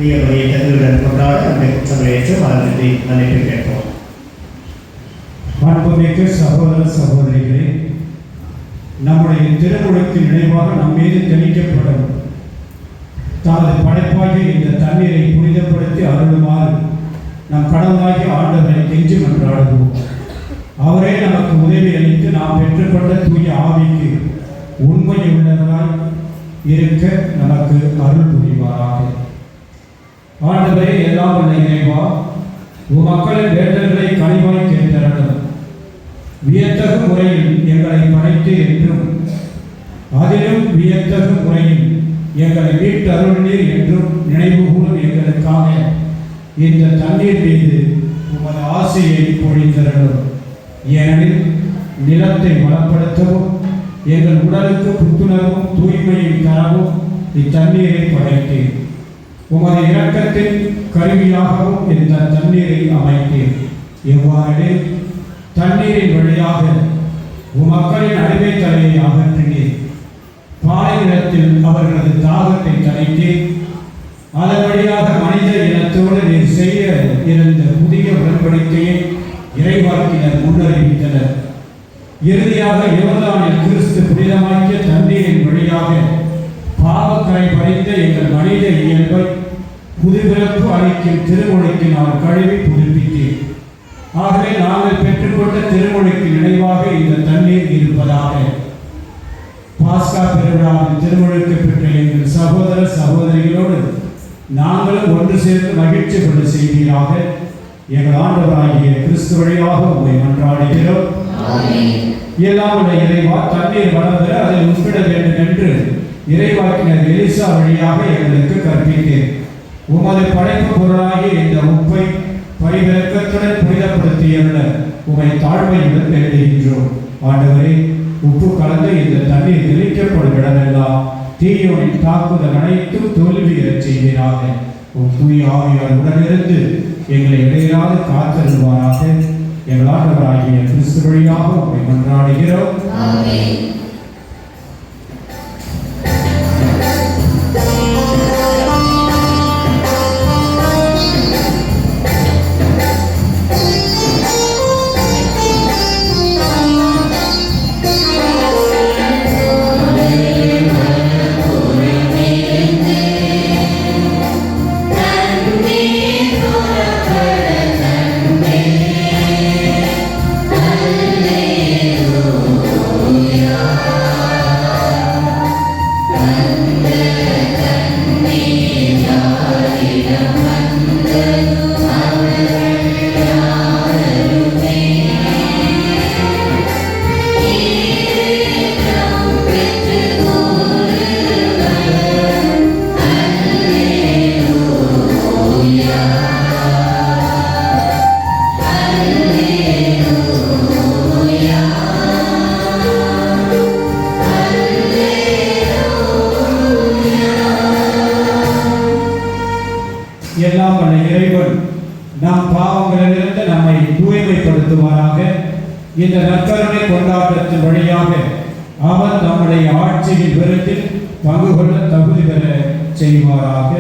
தூய பலியை தகுதியுடன் கொண்டாட நம்முடைய குற்றங்களை ஏற்று மரணத்தை மன்னிப்பு கேட்போம். மாண்புமிக்க சகோதர சகோதரிகளே, நம்முடைய திருமுழுக்கு நினைவாக நம் மீது தெளிக்கப்படும் தமது படைப்பாகிய இந்த தண்ணீரை புனிதப்படுத்தி அருளுமாறு நம் கடவுளாகிய ஆண்டவரை கெஞ்சி மன்றாடுவோம். அவரே நமக்கு உதவி அளித்து நாம் பெற்றுக்கொண்ட தூய ஆவிக்கு உண்மையுள்ளவராய் இருக்க நமக்கு அருள் புரிவாராக. ஆண்டவரே, எல்லாம் உள்ள இறைவா, மக்களின் வேண்டல்களை கனிவாய் கேட்டறலும் வியத்தகு முறையில் எங்களை படைத்து என்றும் அதிலும் வியத்தகு முறையில் எங்களை மீட்டு அருள்நீர் என்றும் நினைவுகூறும் எங்களுக்காக இந்த தண்ணீர் மீது உமது ஆசையை பொழிந்தரலும். ஏனெனில் நிலத்தை வளப்படுத்தவும் எங்கள் உடலுக்கு புத்துணர்வும் தூய்மையை தரவும் இத்தண்ணீரை படைத்தேன். உமது இரக்கத்தின் கருவியாகவும் இந்த தண்ணீரை அமைத்தேன். எவ்வாறெனில் தண்ணீரின் வழியாக மக்களின் அடிமை தலையை அகற்றினேன். பாலை நிலத்தில் அவர்களது தாகத்தை தணித்தேன். அதன் வழியாக மனித இனத்தோடு நீர் செய்ய இருந்த புதிய உடன்படிக்கையை இறைவாக்கினர் முன்னறிவித்தனர். இறுதியாக யோர்தானில் கிறிஸ்து புனிதமாக்கிய தண்ணீரின் வழியாக பாவக்கரை படைத்த எங்கள் மனித இயல்பை புதுபிறப்பு அளிக்கும் திருமொழிக்கு நான் கழுவி புதுப்பித்தேன். ஆகவே நாங்கள் பெற்றுக்கொண்ட திருமொழிக்கு நினைவாக இந்த தண்ணீர் இருப்பதாக. பாஸ்கா பெருவிழாவின் திருமொழிக்கு பெற்ற எங்கள் சகோதர சகோதரிகளோடு நாங்களும் ஒன்று சேர்ந்து மகிழ்ச்சி கொண்டு செய்வீராக. எங்கள் ஆண்டவராகிய கிறிஸ்து வழியாக உங்களை மன்றாடுகிறோம். எல்லாம் உள்ள இறைவா, தண்ணீர் வளர்ந்து அதை உட்பிட வேண்டும் என்று இறைவாக்கினர் எலிசா வழியாக எங்களுக்கு கற்பித்தேன். உமது படைப்பு பொருளாகிய இந்த உப்பை பரிவிரக்கத்துடன் புனிதப்படுத்தியுள்ள உமை தாழ்மையுடன் வேண்டுகின்றோம். ஆண்டவரே, உப்பு கலந்து இந்த தண்ணீர் தெளிக்கப்படும் இடமெல்லாம் தீயோனின் தாக்குதல் அனைத்தும் தோல்வியறச் செய்வீராக. தூய ஆவியார் உடனிருந்து எங்களை இடையராது காத்தருள்வாராக. எங்கள் ஆண்டவராகிய கிறிஸ்து வழியாக உம்மை மன்றாடுகிறோம். எல்லாம் வல்ல இறைவன் நம் பாவங்களிலிருந்து நம்மை தூய்மைப்படுத்துவாராக. இந்த நற்கருணை கொண்டாட்டத்தின் வழியாக அவர் நம்முடைய ஆட்சியின் விருதில் பங்கு கொள்ள தகுதி பெற செய்வாராக.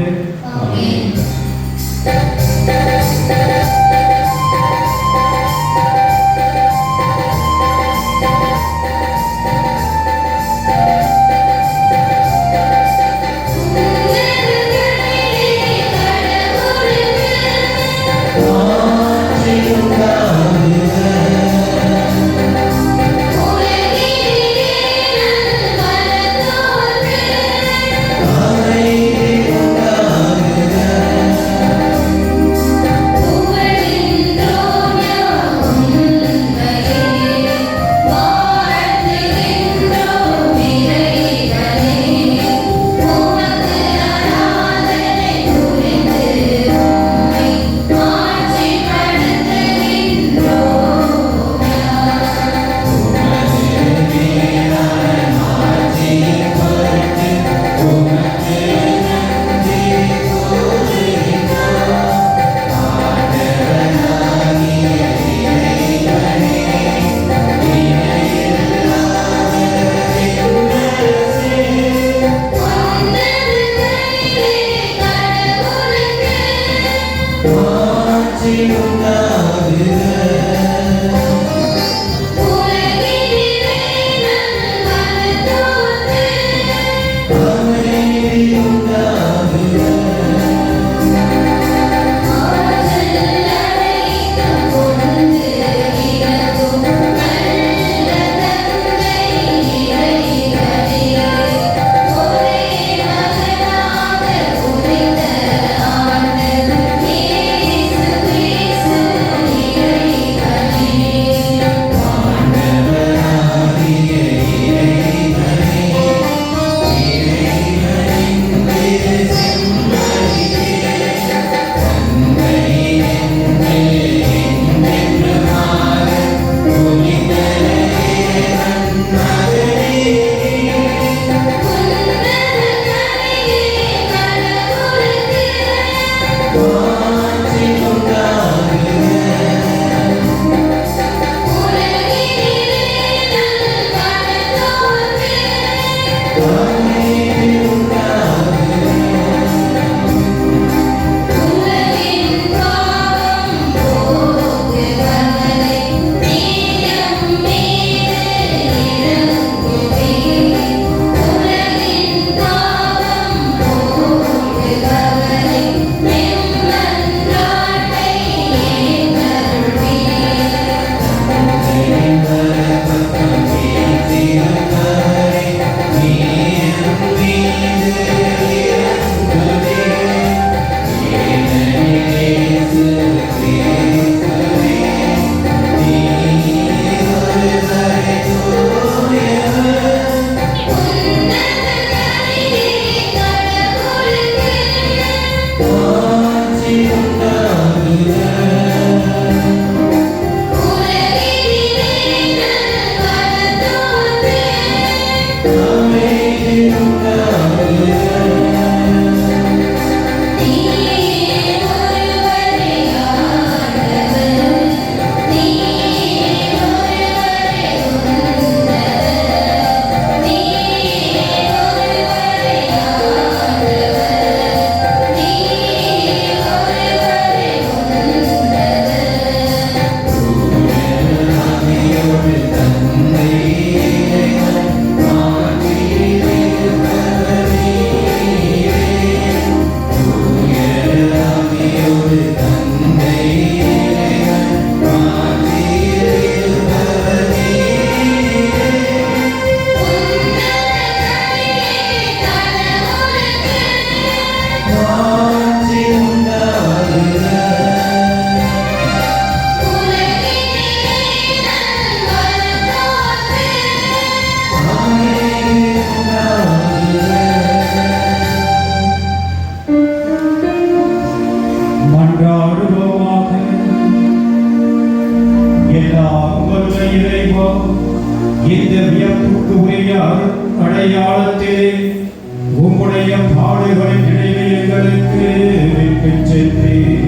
இறைவா, இந்த வியப்புக்கு உரிய அடையாளத்திலே உம்முடைய பாடுகளின் நினைவை எங்களுக்கு விட்டுச் சென்றீர்.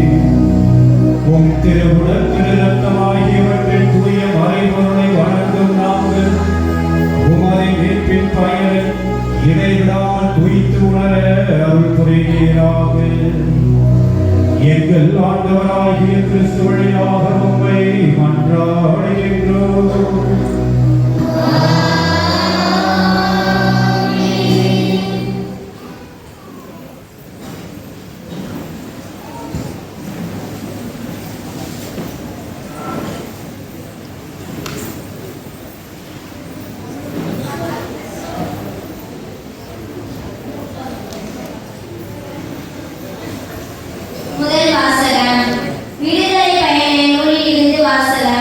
உம் திருவுடல் திரு ரத்தமாகியவற்றின் தூய மறைபொருளை வணங்கும் நாங்கள் உமது மீட்பின் பயனை இடைவிடாமல் துய்த்து உணர அருள் புரிவீராக. எங்கள் ஆண்டவராகிய கிறிஸ்து வழியாக உம்மை மன்றாடுகின்றோம். முதல் வாசகம். விடுதலை பயண நூலிலிருந்து வாசகம்.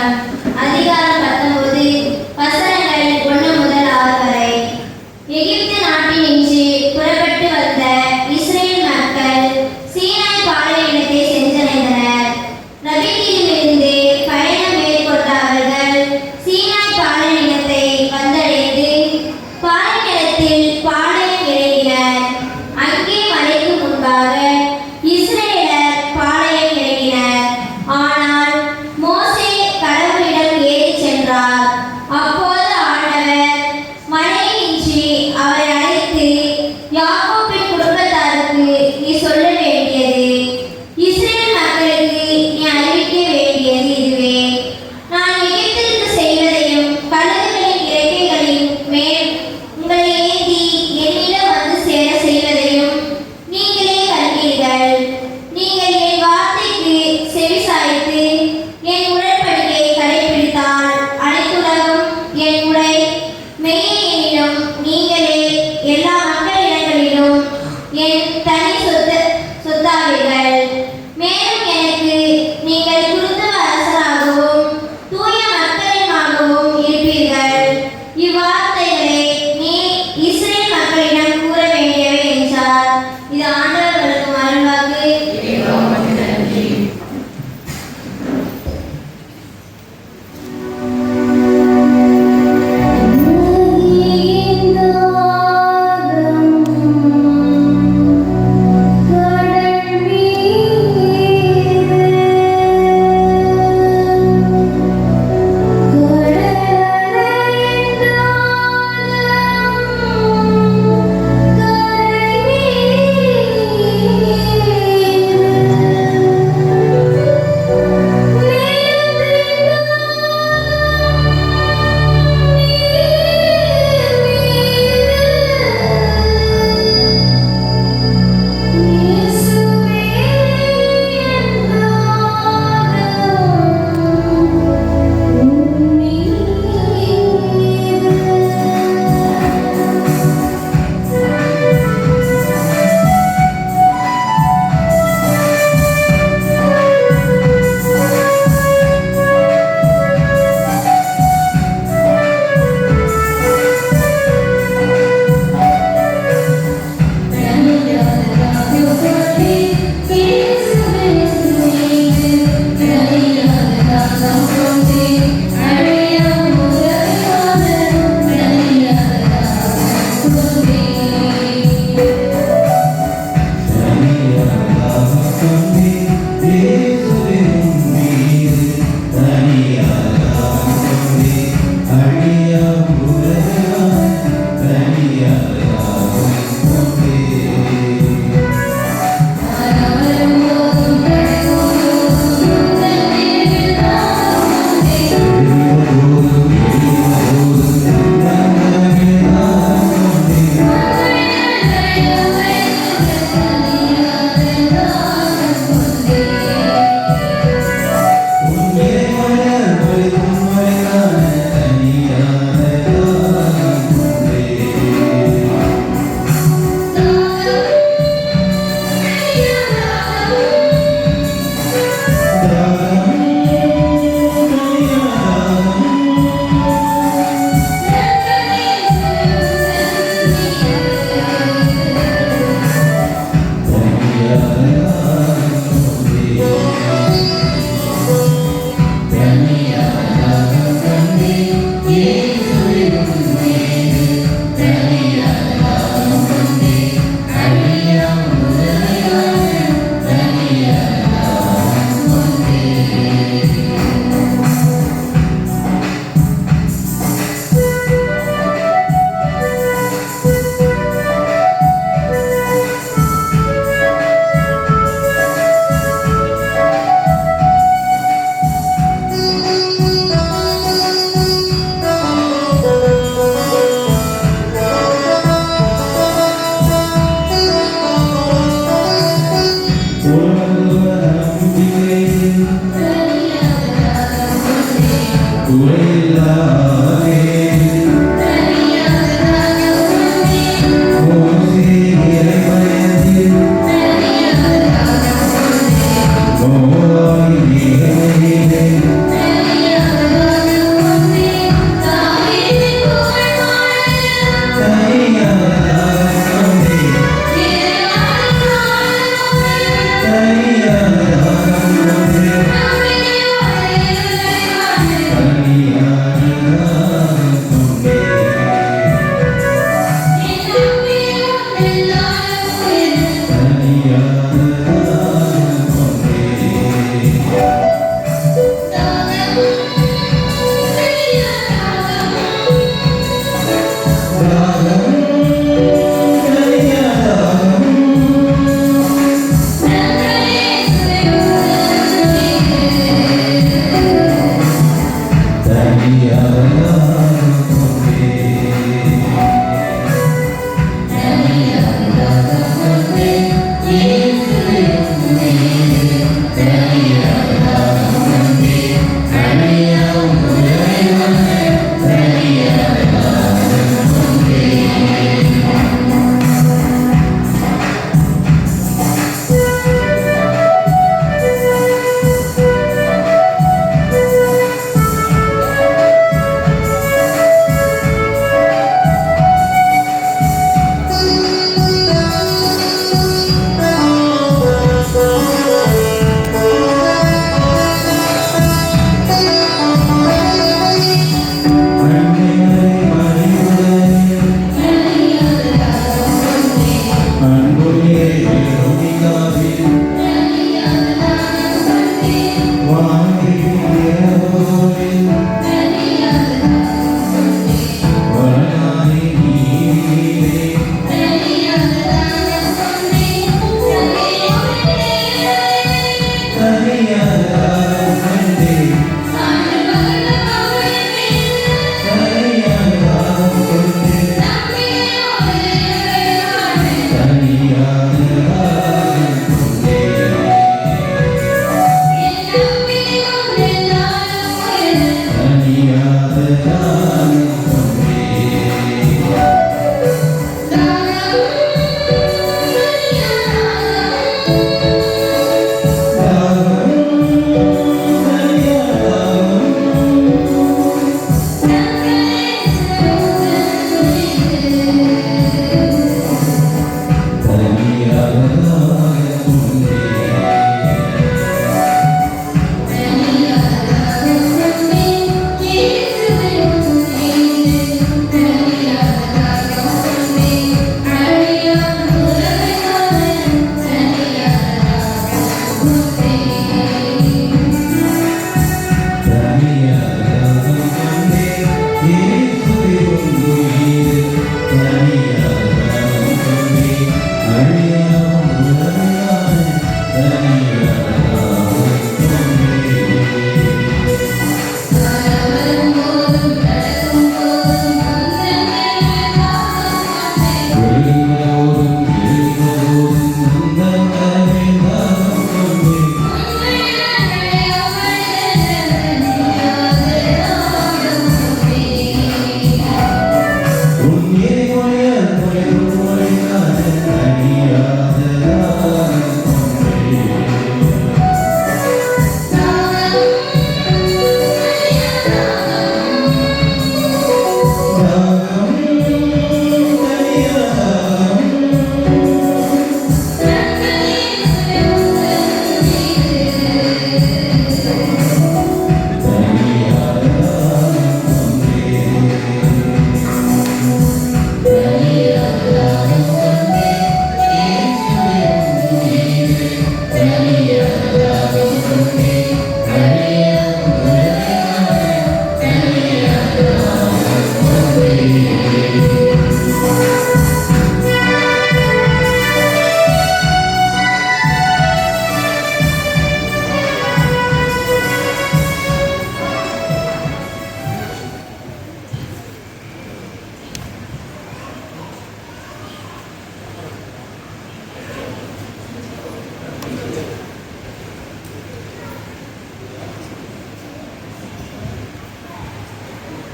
குறையில்லாதே ஓசி இறைமயத்தில் நோயாய் நீரே Hallelujah.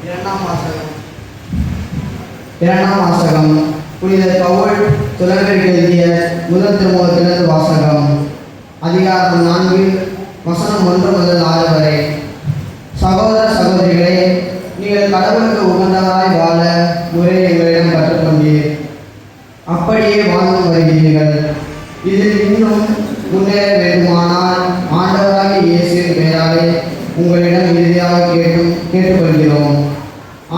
இரண்டாம் வாசகம் புனித பவுல் துறவிற்கு எழுதிய முதல் திருமுகத்திலிருந்து வாசகம். அதிகாரம் 4 வசனம் 1 முதல் 6 வரை. சகோதர சகோதரிகளே, நீங்கள் கடவுளுக்கு உகந்தவராய் வாழ முறை எங்களிடம் கற்றுக்கொண்டீர். அப்படியே வாழ்ந்து வருகிறீர்கள். இதில் இன்னும் முன்னேற வேண்டுமானால் ஆண்டவராகிய இயேசுவின் பெயராலே உங்களிடம் இறுதியாக கேட்டுக்கொள்கிறோம்.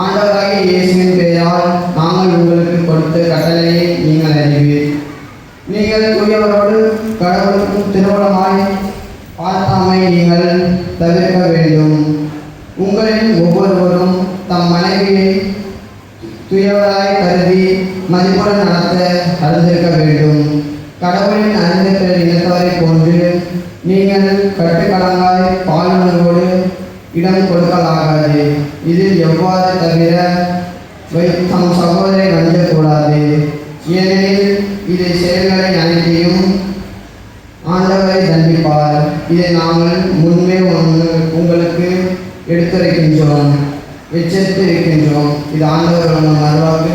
ஆண்டவராகிய இயேசுவின் பெயரால் நாங்கள் உங்களுக்கு கொடுத்த கட்டளையை நீங்கள் அறிவீர். நீங்கள் தூயவரோடு கடவுளுக்கும் திருமணமாய் பார்த்தாமை நீங்கள் தவிர்க்க வேண்டும். உங்களின் ஒவ்வொருவரும் தம் மனைவியை தூயவராய் கருதி மதிப்புடன் நடத்த அறிந்திருக்க வேண்டும். கடவுளின் அறிந்த பிற இனத்தவரை போன்று நீங்கள் கட்டுக்கடங்காய் பாலுணர்வோடு இடம் கொடுக்கலாகாது. இதில் எவ்வாறு தவிர தம் சகோதரை வஞ்சக்கூடாது. ஏனெனில் இது செயல்களை அனைத்தையும் ஆண்டவரை தண்டிப்பார். இதை நாங்கள் முன்பே உங்களுக்கு எடுத்துரைக்கின்றோம், எச்சரித்து இருக்கின்றோம். இது ஆண்டவர் மறுவாக்கு.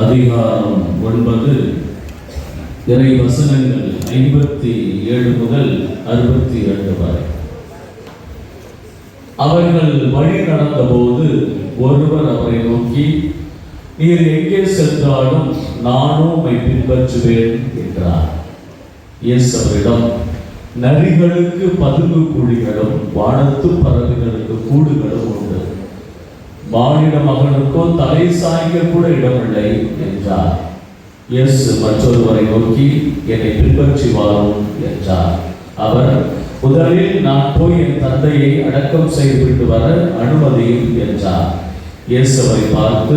அதிகாரம் 9 இறை வசனங்கள் 57 முதல் 62 வரை. அவர்கள் வழி நடந்தபோது ஒருவர் அவரை நோக்கி, நீர் எங்கே சென்றாலும் நானும் உம்மை பின்பற்றுவேன் என்றார். இயேசு அவரிடம், நரிகளுக்கு பதுங்கு குழிகளும் வானத்து பறவைகளுக்கு கூடுகளும் உண்டு, மானிட மகனுக்கோ தலை சாய்க்க கூட இடமில்லை என்றார். இயேசு மற்றொருவரை நோக்கி, என்னை பின்பற்றி வாரும் என்றார். அவர், முதலில் நான் போய் என் தந்தையை அடக்கம் செய்துவிட்டு வர அனுமதியும் என்றார். இயேசு அவரை பார்த்து,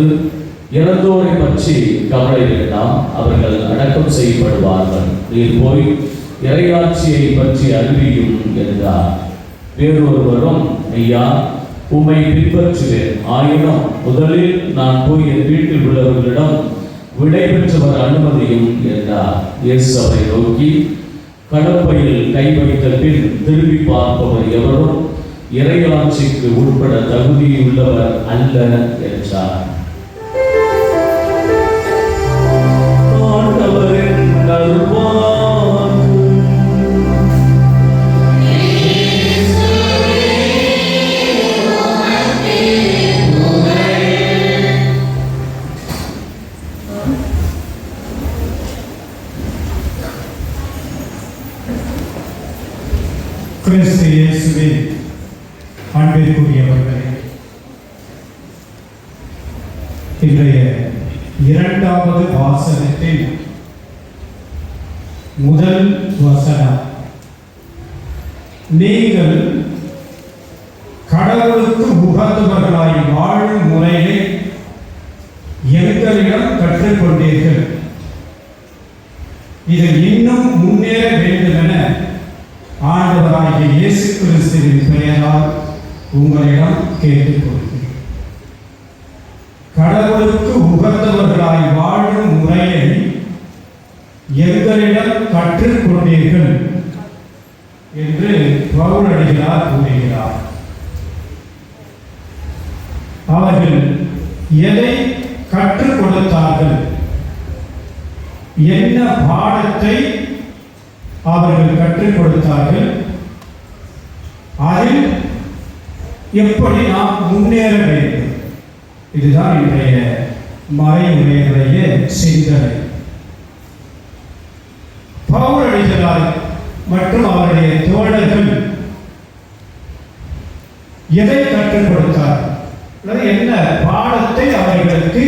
இறந்தோரை பற்றி கவலை வேண்டாம், அவர்கள் அடக்கம் செய்யப்படுவார்கள். நீர் போய் இறையாட்சியை பற்றி அறிவியும் என்றார். வேறொருவரும், ஐயா, உம்மை பின்பற்றுவேன், ஆயினும் முதலில் நான் போய் என் வீட்டில் உள்ளவர்களிடம் விடை பெற்று வர அனுமதியும் என்றார். இயேசு அவரை நோக்கி, கடப்பையில் கை வைத்த பின் திரும்பி பார்ப்பவர் எவரும் இறையாட்சிக்கு உட்பட தகுதியுள்ளவர் அல்ல என்றார். ஆண்டவரின் நல்வாக்கு. கிறிஸ்து இயேசுவில் அன்பிற்குரியவர்களே, இன்றைய இரண்டாவது வாசகத்தின் முதல் வசனம், நீங்கள் கடவுளுக்கு உகந்தவர்களாய் வாழும் முறையை எங்களிடம் கற்றுக்கொண்டீர்கள். இதில் இன்னும் முன்னேற வேண்டுமென ஆண்டவராகிய இயேசு கிறிஸ்துவின் பெயரால் உங்களிடம் கேட்டுக்கொள்கிறேன். கடவுளுக்கு உகந்தவர்களாய் வாழும் முறையை எங்களிடம் கற்றுக்கொண்டீர்கள் என்று பவுலடிகளார் கூறுகிறார். அவர்கள் எதை கற்றுக் கொடுத்தார்கள்? என்ன பாடத்தை அவர்கள் கற்றுக் கொடுத்தார்கள்? அதில் எப்படி நாம் முன்னேற வேண்டும்? இதுதான் இன்றைய மறையுரையுடைய சிந்தனை. பவுலடிகளார் மற்றும் அவருடைய தோழர்கள் எதை கற்றுக் கொடுத்தார்கள்? என்ன பாடத்தை அவர்களுக்கு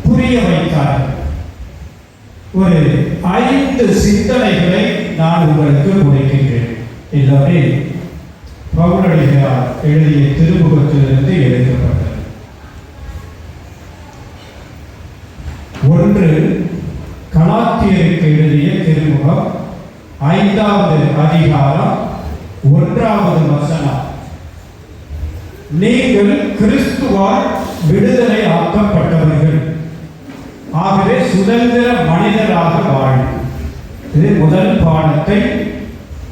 புரிய வைத்தார்கள்? ஒரு 5 சிந்தனைகளை நான் உங்களுக்கு கொடுக்கின்றேன். எல்லாமே பவுலடிகளார் எழுதிய திருமுகத்திலிருந்து எடுக்கப்பட்டது. 1, கலாத்தியருக்கு எழுதிய திருமுகம் 5வது அதிகாரம் 1வது வசனம். நீங்கள் கிறிஸ்துவால் விடுதலை ஆக்கப்பட்டவர்கள், ஆகவே சுதந்திர மனிதராக வாழும். இது முதல் பாடத்தை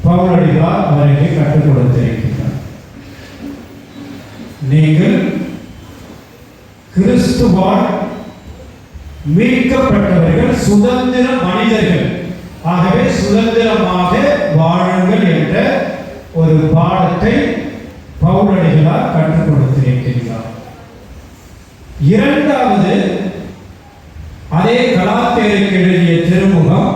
பவுலடிகளார் அவருக்கு கற்றுக் கொடுத்திருக்கிறார். நீங்கள் கிறிஸ்துவால் மீட்கப்பட்டவர்கள், சுதந்திர மனிதர்கள், ஆகவே சுதந்திரமாக வாழுங்கள் என்ற ஒரு பாடத்தை பவுலடிகளார் கற்றுக் கொடுத்திருக்கிறார். 2வது, அதே கலாத்தியருக்கு எழுதிய திருமுகம்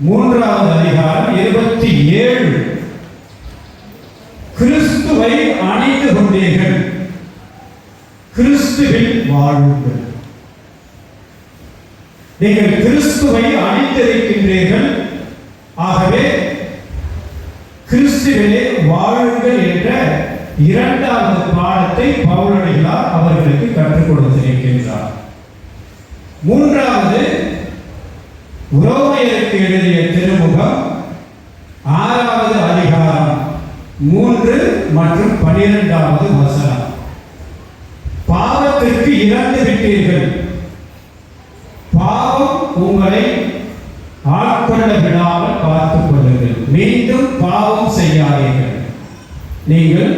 3வது அதிகாரம் 27, கிறிஸ்துவை அணிந்து கொண்டீர்கள், கிறிஸ்துவில் வாழுங்கள். நீங்கள் கிறிஸ்துவை அணிந்திருக்கின்றீர்கள், ஆகவே கிறிஸ்துவிலே வாழுங்கள் என்ற 2வது பாடத்தை பவுலடிகளார் அவர்களுக்கு கற்றுக் கொடுத்திருக்கின்றார். 3வது, உரோமையருக்கு எழுதிய திருமுகம் 6வது அதிகாரம் 3 மற்றும் 12வது வசனம். பாவத்திற்கு இறந்து விட்டீர்கள், பாவம் உங்களை ஆட்கொள்ள விடாமல் பார்த்துக் கொள்ளுங்கள், மீண்டும் பாவம் செய்யாதீர்கள். நீங்கள்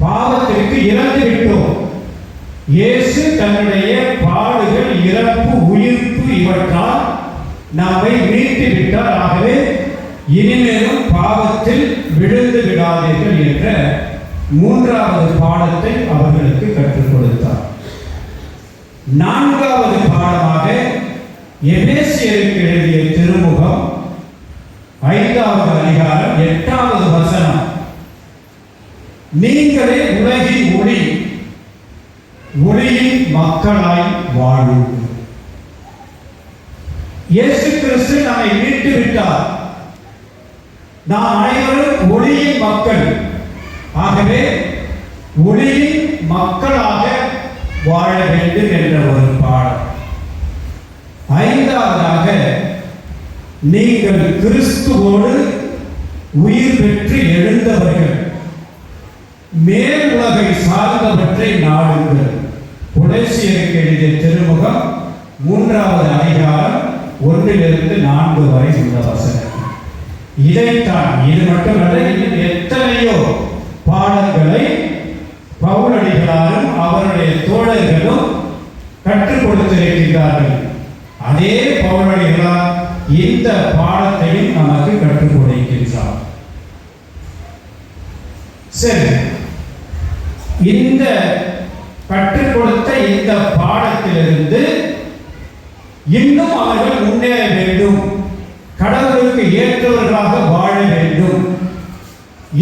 பாவத்திற்கு இறந்து விட்டோம். இயேசு தன்னுடைய பாடுகள், இறப்பு, உயிர்ப்பு இவற்றால் நம்மை மீட்டு விட்டார். ஆகவே இனிமேலும் பாவத்தில் விழுந்து விடாதீர்கள் என்ற 3வது பாடத்தை அவர்களுக்கு கற்றுக் கொடுத்தார். 4வது பாடமாக எபேசியருக்கு எழுதிய திருமுகம் 5வது அதிகாரம் 8வது வசனம். நீங்களே உலகின் ஒளி, ஒளியின் மக்களாய் வாழுங்கள். இயேசு கிறிஸ்து நம்மை மீட்டு விட்டார். நாம் அனைவரும் ஒளியின் மக்கள், ஆகவே ஒளியின் மக்களாக வாழ வேண்டும் என்ற ஒரு பாடம். 5வதாக, நீங்கள் கிறிஸ்துவோடு உயிர் பெற்று எழுந்தவர்கள், மேல் உலகை சார்ந்தவற்றை நாடுங்கள். கொலோசியருக்கு எழுதிய திருமுகம் 3வது அதிகாரம் 1லிருந்து 4 வரை உள்ள வசனம். இதைத்தான், இது மட்டுமல்ல, இன்னும் எத்தனையோ பாடங்களை பவுலடிகளாரும் அவருடைய தோழர்களும் கற்றுக் கொடுத்திருக்கிறார்கள். அதே பவுலடிகளார் இந்த பாடத்தையும் நமக்கு கற்றுக் கொடுக்கின்றார். சரி, இந்த கற்றுக் கொடுத்த இந்த பாடத்திலிருந்து இன்னும் அவர்கள் முன்னேற வேண்டும், கடவுளுக்கு ஏற்றவர்களாக வாழ வேண்டும்.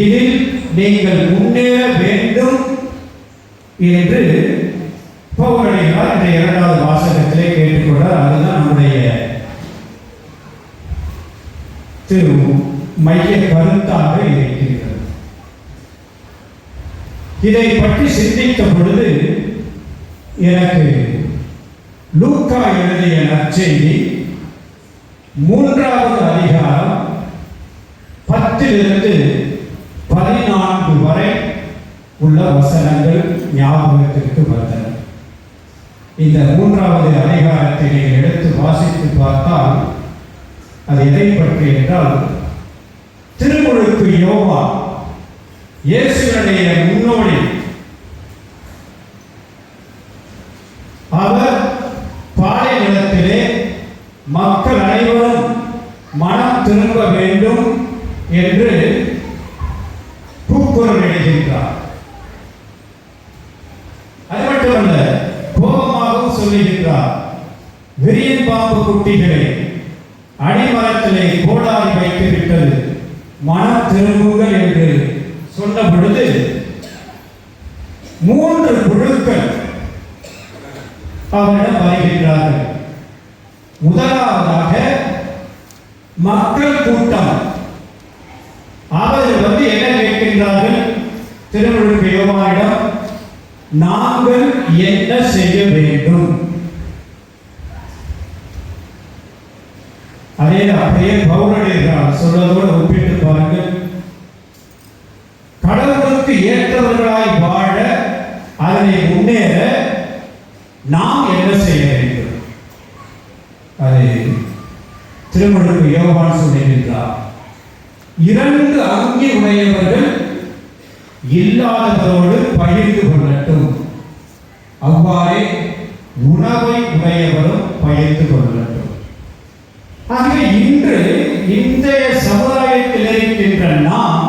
இதில் நீங்கள் முன்னேற வேண்டும் என்று பவுலடிகளார் இந்த இரண்டாவது வாசகத்திலே கேட்டுக்கொண்டார். அதுதான் நம்முடைய மைய கருத்தாக இருக்கிறது. இதை பற்றி சிந்தித்த பொழுது எனக்கு லூக்கா எழுதிய நற்செய்தி 3வது அதிகாரம் 10 14 வரை உள்ள வசனங்கள் ஞாபகத்திற்கு வந்தன. இந்த 3வது அதிகாரத்தை நீங்கள் எடுத்து வாசித்து பார்த்தால் அது எதை பற்றி என்றால், திருமுழுக்கு யோவான் இயேசுவினுடைய முன்னோடி. அவர் பாலை நிலத்திலே மக்கள் அனைவரும் மனம் திரும்ப வேண்டும் என்று கூக்குரல் இடுகின்றார். அது மட்டுமல்ல, கோபமாகவும் சொல்லுகின்றார், விரியன் பாம்பு குட்டிகளை அடிமரத்திலே கோடாரி வைத்து விட்டது, மனம் திரும்புங்கள் என்று சொன்ன பொழுது 3 குழுக்கள் அவரிடம் வருகின்றார்கள். முதலாவதாக மக்கள் கூட்டம். அவர்கள் என்ன கேட்கின்றார்கள்? திருமுழுக்கு யோவானிடம், நாங்கள் என்ன செய்ய வேண்டும்? அதே அப்படியே பவுலடிகளார் சொல்வதோடு ஒப்பிட்டு பாருங்கள். கடவுளுக்கு ஏற்றவர்களாய் வாழ, அதனை முன்னேற நாம் என்ன செய்ய வேண்டும்? அதை திருமுழுக்கு யோவான் சொல்லுகின்றார். 2 அங்கி உடையவர்கள் இல்லாதவரோடு பகிர்ந்து கொள்ளட்டும், அவ்வாறே உணவை உடையவரும் பகிர்ந்து கொள்ளட்டும். ஆக இன்று இன்றைய சமுதாயத்தில் இருக்கின்ற நாம்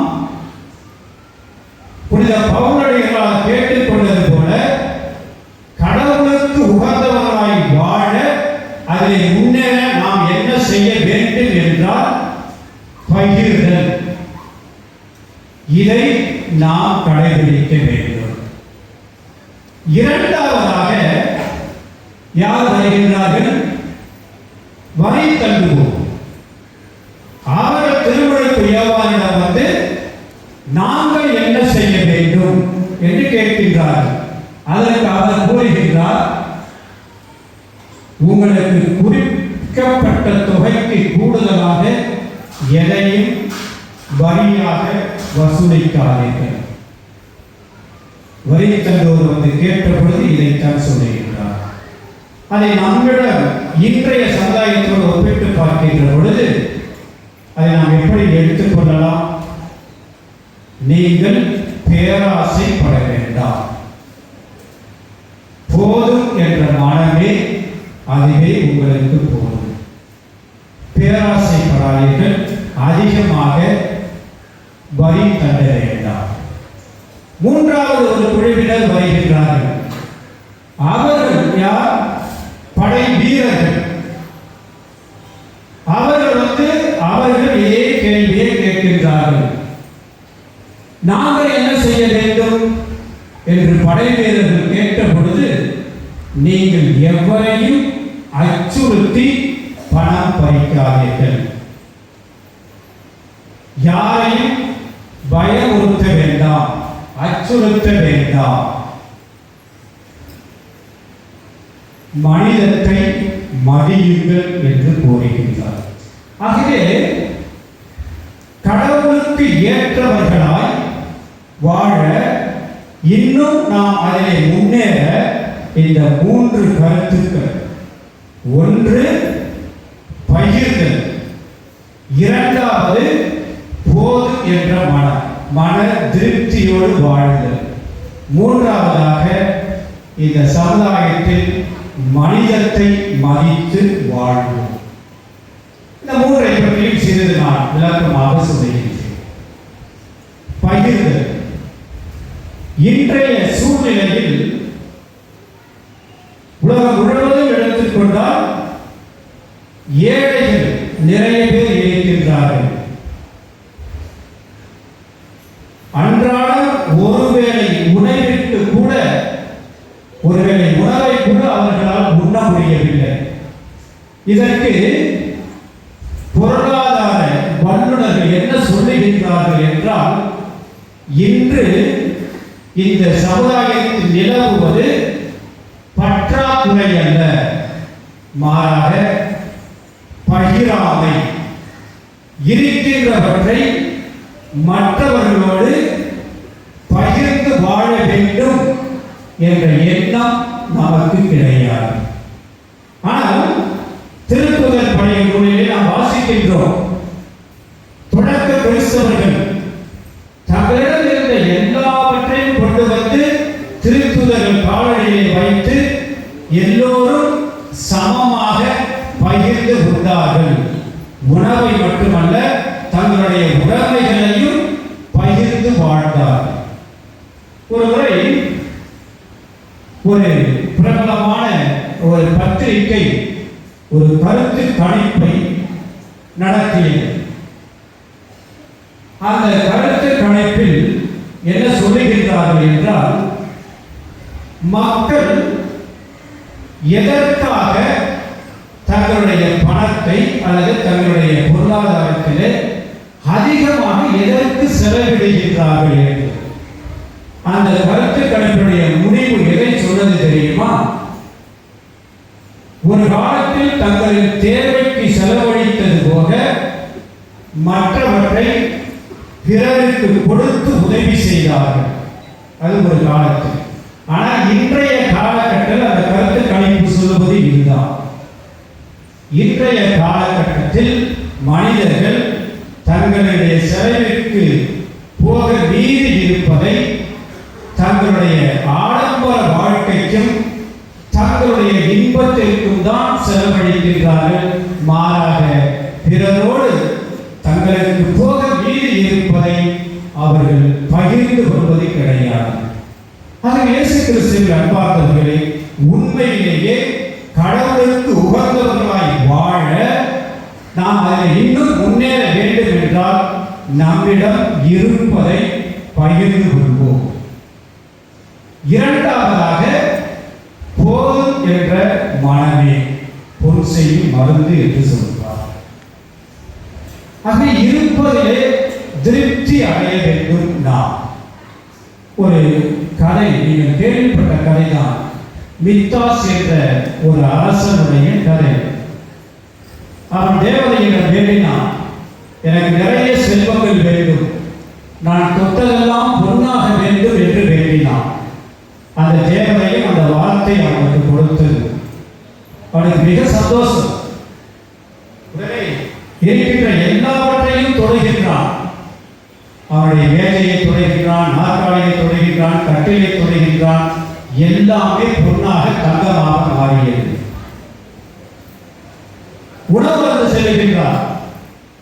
புனித பவுலடிகளால் கேட்டுக்கொண்டது போல, கடவுளுக்கு உகந்தவராய் வாழ, அதை முன்னேற நாம் என்ன செய்ய வேண்டும் என்றால் பகிர்தல். இதை நாம் கடைபிடிக்க வேண்டும். இரண்டாவதாக யார் வருகின்றார்கள்? வரி தள்ளுவோம். அவர் திருமுழுக்கு யோவானிடம் வந்து நாங்கள் என்ன செய்ய வேண்டும் என்று கேட்கின்றார்கள். அதற்கு அவர் கூறுகின்றார், உங்களுக்கு குறிக்கப்பட்ட தொகைக்கு கூடுதலாக எதையும் வரியாக வசூலிக்காதீர்கள். வரி தந்தோர் வந்து கேட்ட பொழுது இதைத்தான் சொல்லுகின்றார். அதை நம்மிடம் இன்றைய சமுதாயத்தோடு ஒப்பிட்டு பார்க்கின்ற பொழுது அதை நாம் எப்படி எடுத்துக்கொள்ளலாம்? நீங்கள் பேராசைப்பட வேண்டாம், போதும் என்ற மனமே அதுவே உங்களுக்கு போதும். பேராசைப்படாதீர்கள், அதிகமாக வரி தள்ள வேண்டாம். 3வது ஒரு குழுவினர் வருகின்றார்கள். அவர்கள் யார்? படை வீரர்கள். அவர்கள் இதே கேள்வியை கேட்கின்றார்கள். நாங்கள் என்ன செய்ய வேண்டும் என்று படை வீரர்கள் கேட்ட பொழுது, நீங்கள் எவரையும் அச்சுறுத்தி பணம் பறிக்காதீர்கள், யாரையும் பயமுறுத்த வேண்டாம், அச்சுறுத்த வேண்டாம், மனிதத்தை மதியுங்கள் என்று கூறுகின்றார். ஆகவே கடவுளுக்கு ஏற்றவர்களாய் வாழ, இன்னும் நாம் அதிலே முன்னேற இந்த 3 கருத்துக்கள். 1 பகிர்தல், 2வது போதும் என்ற மன திருப்தியோடு வாழுதல், 3வதாக இந்த சமுதாயத்தில் மனிதத்தை மதித்து வாழ்வோம். இந்த 3ஐ பற்றியும் சிறிது நான் விளக்கமாக சொல்லுகின்றேன். பகிர்தல். இன்றைய சூழ்நிலையில் உலகம் முழுவதும் எடுத்துக்கொண்டால் ஏழைகள் நிறைய பேர் இருக்கின்றார்கள். அன்றாடம் ஒருவேளை உணவிற்கு கூட, ஒருவேளை உணவை இதற்கு பொருளாதார வல்லுநர்கள் என்ன சொல்லுகின்றார்கள் என்றால், இன்று இந்த சமுதாயத்தில் நிலவுவது பற்றாக்குறை அல்ல, மாறாக பகிராமை. இருக்கின்றவற்றை மற்றவர்களோடு பகிர்ந்து வாழ வேண்டும் என்ற எண்ணம் நமக்கு கிடையாது. ஆனால் திருத்துதர் பழைய நூலிலே நாம் வாசிக்கின்றோம், தொடக்க கிறிஸ்தவர்கள் தங்களிடம் இருந்த எல்லாவற்றையும் கொண்டு வந்து திருத்துதர்கள் காலடியிலே வைத்து எல்லோரும் சமமாக பகிர்ந்து கொண்டார்கள். உணவை மட்டுமல்ல, தங்களுடைய உடைமைகளையும் பகிர்ந்து வாழ்ந்தார்கள். ஒரு முறை ஒரு பிரபலமான ஒரு பத்திரிகை ஒரு கருத்து கணிப்பை நடத்தியது. அந்த கருத்து கணிப்பில் என்ன சொல்லுகின்றார்கள் என்றால், மக்கள் எதற்காக தங்களுடைய பணத்தை அல்லது தங்களுடைய பொருளாதாரத்திலே அதிகமாக எதற்கு செலவிடுகின்றார்கள் என்று. அந்த கருத்து கணிப்புடைய முடிவு எதை சொன்னது தெரியுமா? ஒரு காலத்தில் தங்களின் தேவைக்கு செலவழித்தது போக மற்றவற்றை பிறருக்கு கொடுத்து உதவி செய்தார்கள். அது ஒரு காலத்தில். ஆனால் இன்றைய காலகட்டத்தில் அந்த கருத்து கணிப்பு சொல்லுவது இதுதான். இன்றைய காலகட்டத்தில் மனிதர்கள் தங்களுடைய செலவிற்கு போக மீறி இருப்பதை தங்களுடைய ஆடம்பர வாழ்க்கைக்கும் தங்களுடைய இன்பத்திற்கும் தான் செலவழிக்கின்றார்கள். மாறாக பிறரோடு தங்களுக்கு போக மீறி இருப்பதை அவர்கள் பகிர்ந்து கொள்வது கிடையாது. ஆக இயேசு கிறிஸ்துவின் அன்பார்ந்தவர்களே, உண்மையிலேயே கடவுளுக்கு உகந்தவர்களாய் வாழ நாம் அதில் இன்னும் முன்னேற வேண்டும் என்றால் நம்மிடம் இருப்பதை பகிர்ந்து கொள்வோம். இரண்டாவதாக, போதும் என்ற மனமே பொருள் செய்யும் மருந்து என்று சொல்வார். ஆக இருப்பதிலே திருப்தி அடைய வேண்டும். நாம் ஒரு கதை, நீங்கள் கேள்விப்பட்ட கதை தான், மித்தாஸ் என்ற ஒரு அரசனுடைய கதை. அவன் தேவதையிடம் வேண்டினான், எனக்கு நிறைய செல்வங்கள் வேண்டும், நான் தொட்டதெல்லாம் பொன்னாக வேண்டும் என்று வேண்டினான். அந்த தேவதையும் அந்த வார்த்தை அவனுக்கு கொடுத்தது. அவனுக்கு மிக சந்தோஷம். உடனே இருக்கின்ற எல்லாவற்றையும் தொடுகின்றான். அவனுடைய மேஜையை தொடுகின்றான், நாற்காலியை தொடுகின்றான், கட்டிலை தொடுகின்றான். எல்லாமே பொன்னாக தங்கமாக மாறியது. உணவு வந்து செல்கின்றான்,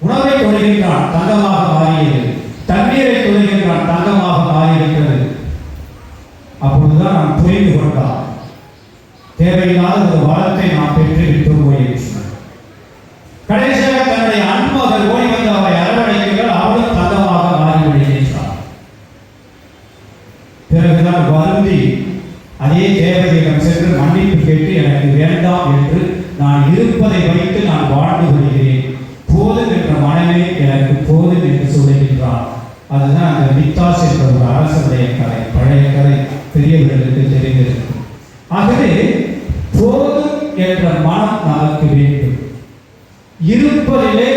உணவை தொடுகின்றான், தங்கமாக மாறியது. தண்ணீரை தொடுகின்றான், தங்கமாக மாறியிருக்கிறது. அப்பொழுதுதான் நாம் புரிந்து கொண்டான், தேவையில்லாத ஒரு வளத்தை நாம் பெற்று விட்டு போயிடுச்சு. கடைசியாக தன்னுடைய அன்பர்கள் ஓடி வந்து அவரை அரவணைக்கிறார், அவளும் தங்கமாக மாறிவிடுகின்றார். பிறகுதான் வருந்தி அதே தேவதையிடம் சென்று மன்னிப்பு கேட்டு, எனக்கு வேண்டாம் என்று, நான் இருப்பதை வைத்து நான் வாழ்ந்து கொள்கிறேன், போதும் என்ற மனமே எனக்கு போதும் என்று சொல்லுகின்றான். அதுதான் அந்த மித்தாஸ் என்ற ஒரு அரசனுடைய கதை. பழைய கதை பெரியவர்களுக்கு தெரிந்திருக்கும். ஆகவே போதும் என்ற மனம் நமக்கு வேண்டும். இருப்பதிலே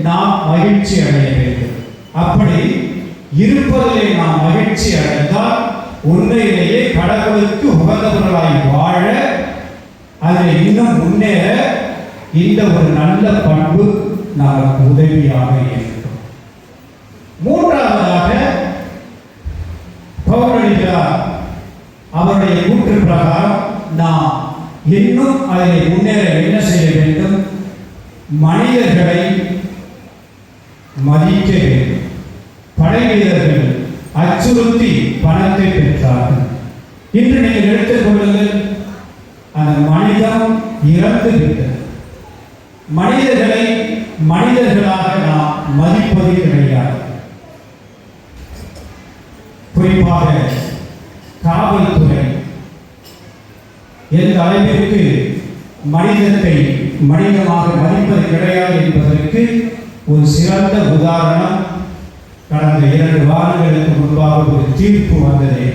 நாம் மகிழ்ச்சி அடைய வேண்டும். அப்படி இருப்பதிலே நாம் மகிழ்ச்சி அடைந்தால் உண்மையிலேயே கடவுளுக்கு உகந்தவர்களாய் வாழ, அதில் இன்னும் முன்னேற இந்த ஒரு நல்ல பண்பு நமக்கு உதவியாக இருக்கும். மூன்றாவதாக பவுலடிகளார் அவருடைய கூற்று பிரகாரம் நாம் இன்னும் அதில் முன்னேற என்ன செய்ய வேண்டும்? மனிதர்களை மதிக்க வேண்டும். படை வீரர்கள் அச்சுறுத்தி பணத்தை பெற்றார்கள். இன்று நீங்கள் எடுத்துக் கொள்ளுங்கள், அந்த மனிதம் இறந்து விட்டது. மனிதர்களை மனிதர்களாக நாம் மதிப்பது கிடையாது. குறிப்பாக காவல்துறை எந்த அளவிற்கு மனிதத்தை மனிதமாக மதிப்பது கிடையாது என்பதற்கு ஒரு சிறந்த உதாரணம் கடந்த 2 வாரங்களுக்கு முன்பாக ஒரு தீர்ப்பு வந்தது.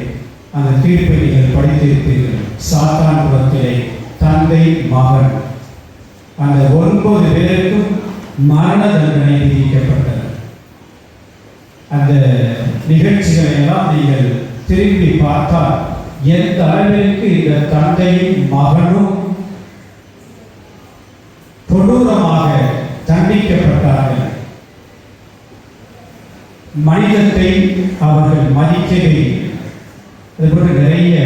அந்த தீர்ப்பை நீங்கள் படித்திருப்பீர்கள். சாத்தான்குளத்திலே தந்தை மகன் அந்த 9 பேருக்கும் மரண தண்டனை விதிக்கப்பட்டது. அந்த நிகழ்ச்சிகளை எல்லாம் நீங்கள் திரும்பி பார்த்தால் எந்த அளவிற்கு இந்த தந்தையும் மகனும் கொடூரமாக தண்டிக்கப்பட்டார்கள். மனிதத்தை அவர்கள் மதிக்கவே இல்லை. அதுபோன்று நிறைய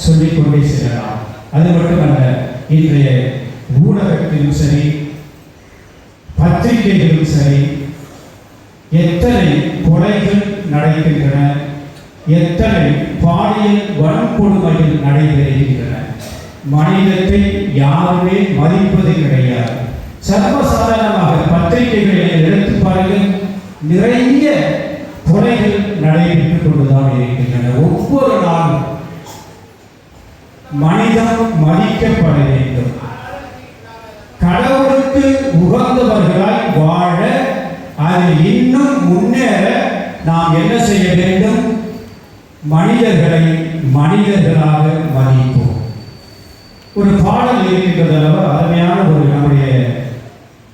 சொல்லிக்கொண்டே செல்லலாம். அது மட்டுமல்ல, இன்றைய ஊடகத்திலும் சரி, பத்திரிகைகளும் சரி, எத்தனை கொலைகள் நடக்கின்றன, எத்தனை பாலியல் வன்கொடுமைகள் நடைபெறுகின்றன. மனிதத்தை யாருமே மதிப்பது கிடையாது. சர்வசாதாரணமாக பத்திரிகைகளை எடுத்து பாருங்கள், நிறைய கொலைகள் நடைபெற்றுக் கொண்டுதான் இருக்கின்றன. ஒவ்வொரு நாளும் மனிதம் மதிக்கப்பட வேண்டும். கடவுளுக்கு உகந்தவர்களாய் வாழ, அதில் இன்னும் முன்னேற நாம் என்ன செய்ய வேண்டும்? மனிதர்களை மனிதர்களாக மதிப்போம். ஒரு பாடல் இருக்கின்றது அல்லவா, அருமையான ஒரு நம்முடைய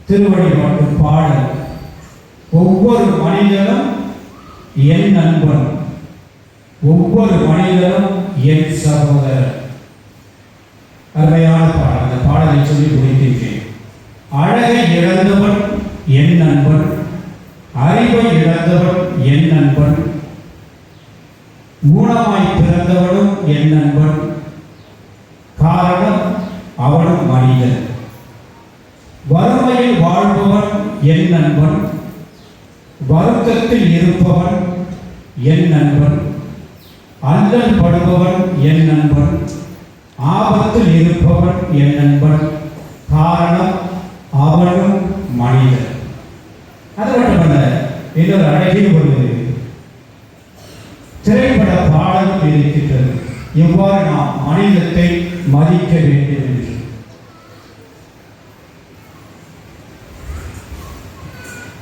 திருவடி மற்றும் பாடல். ஒவ்வொரு மனிதனும் என் நண்பன், ஒவ்வொரு மனிதனும் என் சகோதரர். அருமையான பாடல். அந்த பாடலை சொல்லி முடிக்கின்றேன். அழகை இழந்தவன் என் நண்பன், அறிவை இழந்தவன் என் நண்பன், ஊனமாய் பிறந்தவனும் என் நண்பன். காரணம், அவனும் மனிதன். வறுமையில் வாழ்பவன் என் நண்பன், வருத்தத்தில் இருப்பவன் என் நண்பன், அல்லல் படுபவன் என் நண்பன், ஆபத்தில் இருப்பவன் என் நண்பன். காரணம், அவனும் மனிதன். அது மட்டுமல்ல, இன்னொரு அழகிய ஒரு திரைப்பட பாடலும் இருக்கின்றது. எவ்வாறு நாம் மனிதத்தை மதிக்க வேண்டும் என்று.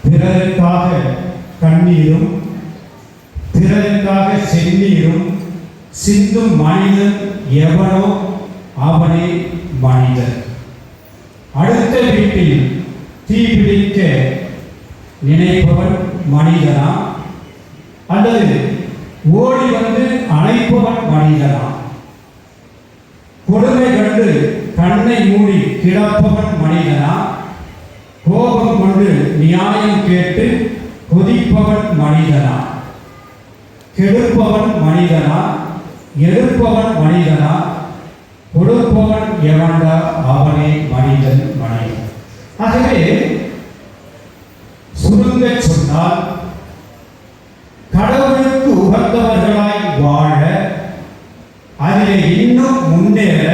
பிறருக்காக கண்ணீரும் பிறருக்காக செந்நீரும் சிந்தும் மனிதன் எவனோ அவனே மனிதன். அடுத்த வீட்டில் தீப்பிடிக்க நினைப்பவன் மனிதனா, அல்லது ஓடி வந்து அணைப்பவன் மனிதனா? கொடுமை கண்டு கண்ணை மூடி கிடப்பவன் மனிதனா? கோபம் கொண்டு நியாயம் கேட்டு கொதிப்பவன் மனிதனா? கெடுப்பவன் மனிதனா? எடுப்பவன் மனிதனா? கொடுப்பவன் எவன்டா? அவனே மனிதன். மனிதன். ஆகவே சுருங்க சொன்னால், கடவுளுக்கு உகந்தவர்களாய் வாழ, அதிலே இன்னும் முன்னேற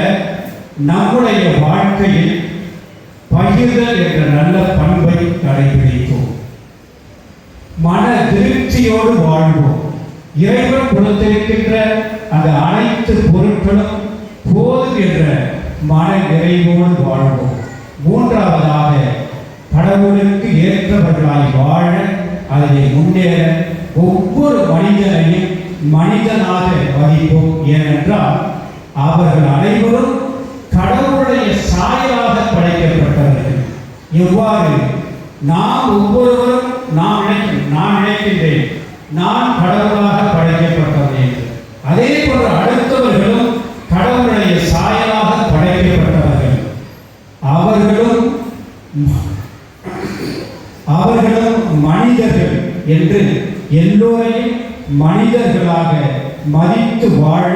நம்முடைய வாழ்க்கையில் பகிர்தல் என்ற நல்ல பண்பை கடைபிடிப்போம். மன திருப்தியோடு வாழ்வோம். இறைவன் கொடுத்திருக்கின்ற அந்த அனைத்து பொருட்களும் போதும் என்ற மன நிறைவோடு வாழ்வோம். மூன்றாவதாக, கடவுளுக்கு ஏற்றவர்களாய் வாழ, அதிலே முன்னேற ஒவ்வொரு மனிதனையும் மனிதனாக மதிப்போம். ஏனென்றால் அவர்கள் அனைவரும் கடவுளுடைய சாயலாக படைக்கப்பட்டவர்கள். எவ்வாறு நாம் ஒவ்வொருவரும் நான் நினைக்கின்றேன் நான் கடவுளாக படைக்கப்பட்டவன் என்று, அதே போன்று அடுத்தவர்களும் கடவுளுடைய சாயலாக படைக்கப்பட்டவர்கள். அவர்களும் மனிதர்கள் என்று எல்லோரையும் மனிதர்களாக மதித்து வாழ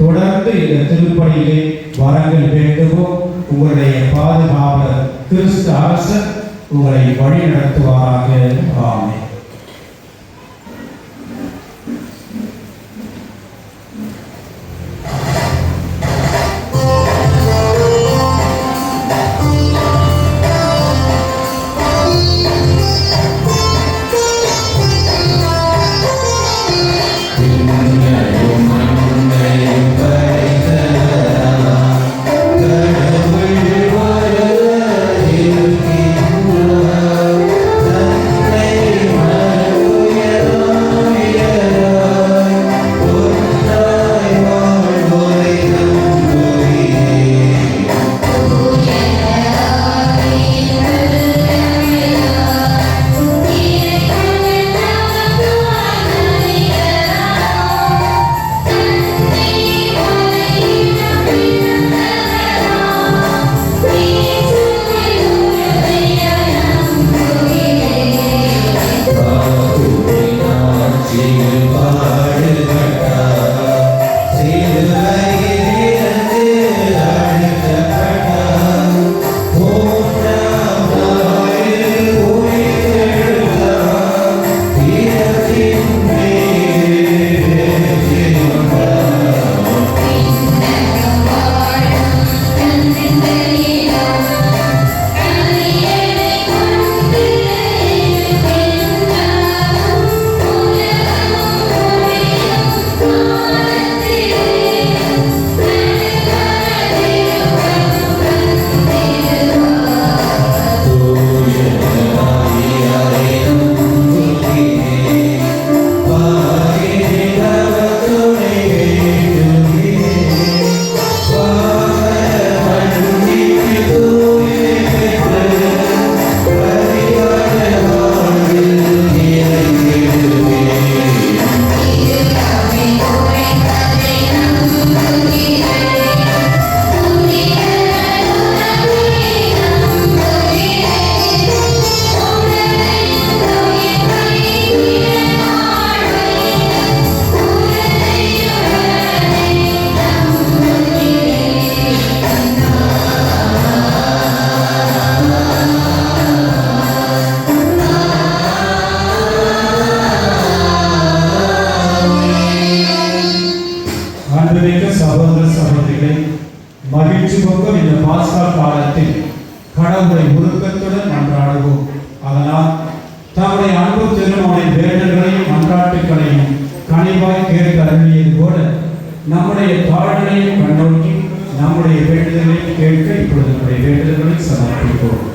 தொடர்ந்து இந்த திருப்பணியிலே வரங்கள் வேண்டுவோம். உங்களுடைய பாதுகாவலர் கிறிஸ்து அரசர் உங்களை வழி நடத்துவாராக. ஆமென். கடவுள் மகிழ்ச்சி பொங்கும் இந்த பாஸ்கா காலத்தில் கடவுளை உருக்கத்துடன் மன்றாடுவோம். அதனால் தம்முடைய அன்பு திருமகனின் வேண்டல்களையும் மன்றாட்டுகளையும் கனிவாய் கேட்க அருளியது போல நம்முடைய தாழ்நிலையை கண்ணோக்கி நம்முடைய வேண்டுதலை கேட்க இப்பொழுது நம்முடைய வேண்டுதல்களை சமர்ப்பிப்போம்.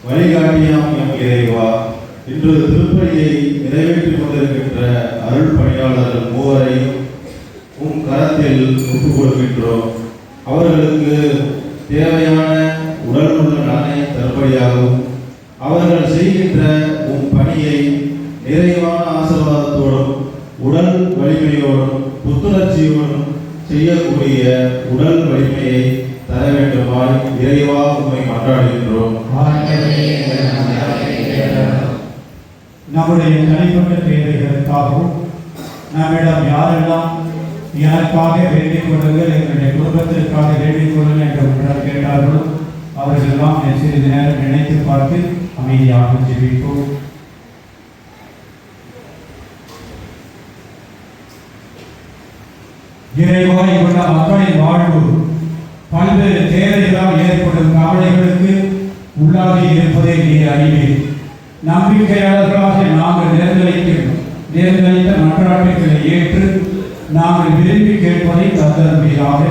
வழிகாட்டியாம் எம் இறைவா, இன்று திருப்பலியை நிறைவேற்றிக் கொண்டிருக்கின்ற அருள் பணியாளர்கள் மூவரையும் உம் கரத்தில் ஒப்புக் கொடுக்கின்றோம். அவர்களுக்கு தேவையான உடல் உள்ள நலனை தரும்படியாகவும் அவர்கள் செய்கின்ற உம் பணியை நிறைவான ஆசீர்வாதத்தோடும் உடல் வலிமையோடும் புத்துணர்ச்சியோடும் செய்யக்கூடிய உடல் வலிமையை தர வேண்டுமாய் இறைவா உம்மை மன்றாடுகின்றோம். நம்முடைய தனிப்பட்ட தேவைகளுக்காகவும் நம்மிடம் யாரெல்லாம் எனக்காக வேண்டிக் கொள்ளுங்கள், எங்களுடைய குடும்பத்திற்காக வேண்டிக் கொள்ளுங்கள் என்று கேட்டார்களோ அவர்களெல்லாம் சிறிது நேரம் நினைத்து பார்த்து அமைதியாக ஜெபிப்போம். இறைவா இங்குள்ள மக்களின் வாழ்வு பல்வேறு தேவைகளால் ஏற்படும் கவலைகளுக்கு உள்ளாகி இருப்பதை நீ அறிவீர். நம்பிக்கையாளர்களாக நாங்கள் நேர்ந்தளித்த மன்றாட்டுகளை ஏற்று நாங்கள் விரும்பி கேட்பதை தந்தருமையாக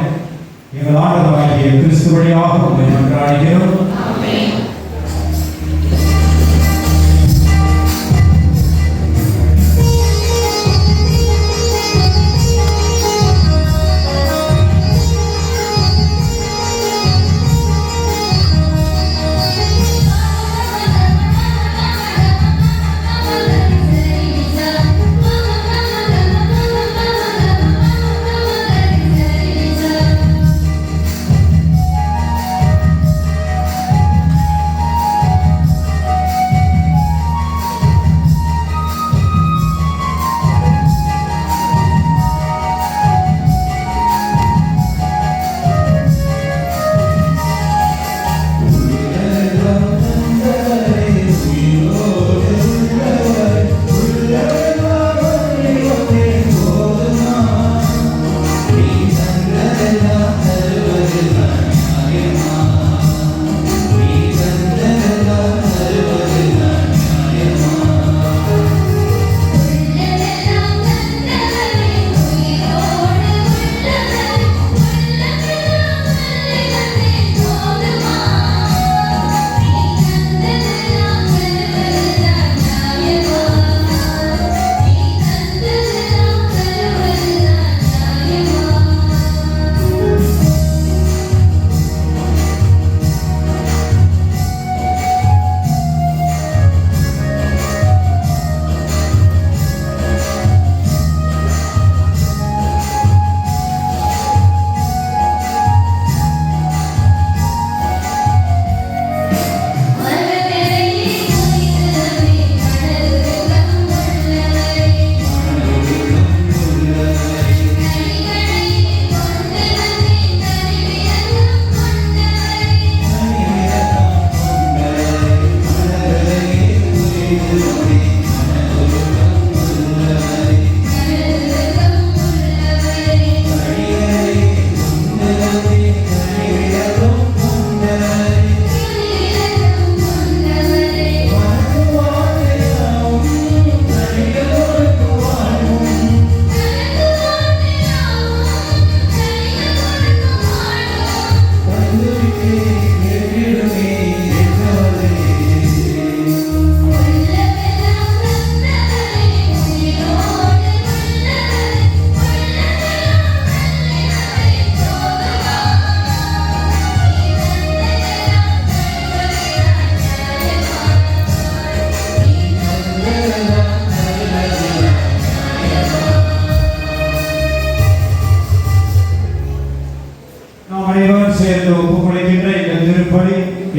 எங்கள் ஆண்டவராகிய கிறிஸ்து வழியாக உங்களை மன்றாடுகிறோம்.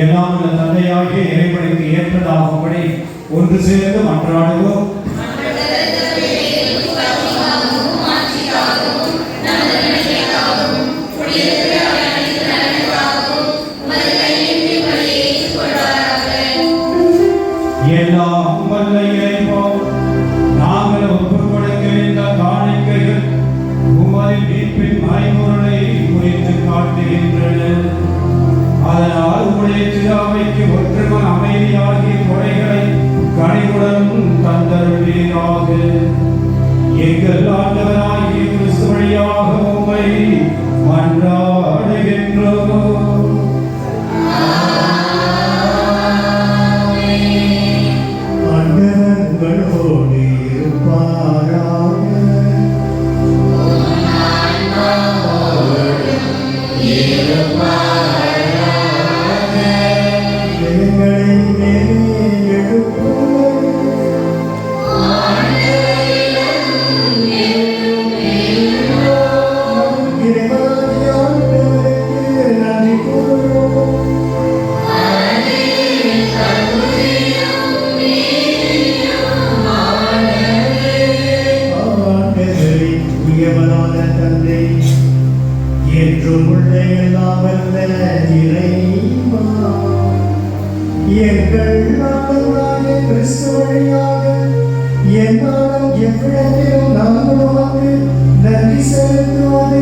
எல்லாம் உள்ள தந்தையாகிய இறைவனுக்கு ஏற்றதாகும்படி ஒன்று சேர்ந்து மன்றாடுவோம். எல்லாம் வல்ல இறைவா, நாங்கள் ஒப்புக் கொடுக்க இந்த காணிக்கைகள் உமது மீட்பின் மறைபொருளை குறித்து காட்டுகின்றன. அதனால் உடைய திருவைக்கு ஒற்றுமை அமைதியாகிய கொடைகளை கனிவுடன் தந்தருளீராக. எங்கள் ஆண்டவராகிய கிறிஸ்து வழியாக உம்மை மன்றாடுகின்றோம். ஆண்டவரோடு இருப்பாராக. என்றும் உள்ள எல்லாம் வல்ல இறைவா, எங்கள் ஆண்டவராகிய கிறிஸ்து வழியாக என்னாலும் எவ்விடத்திலும் நாங்கள் உமக்கு நன்றி செலுத்துவது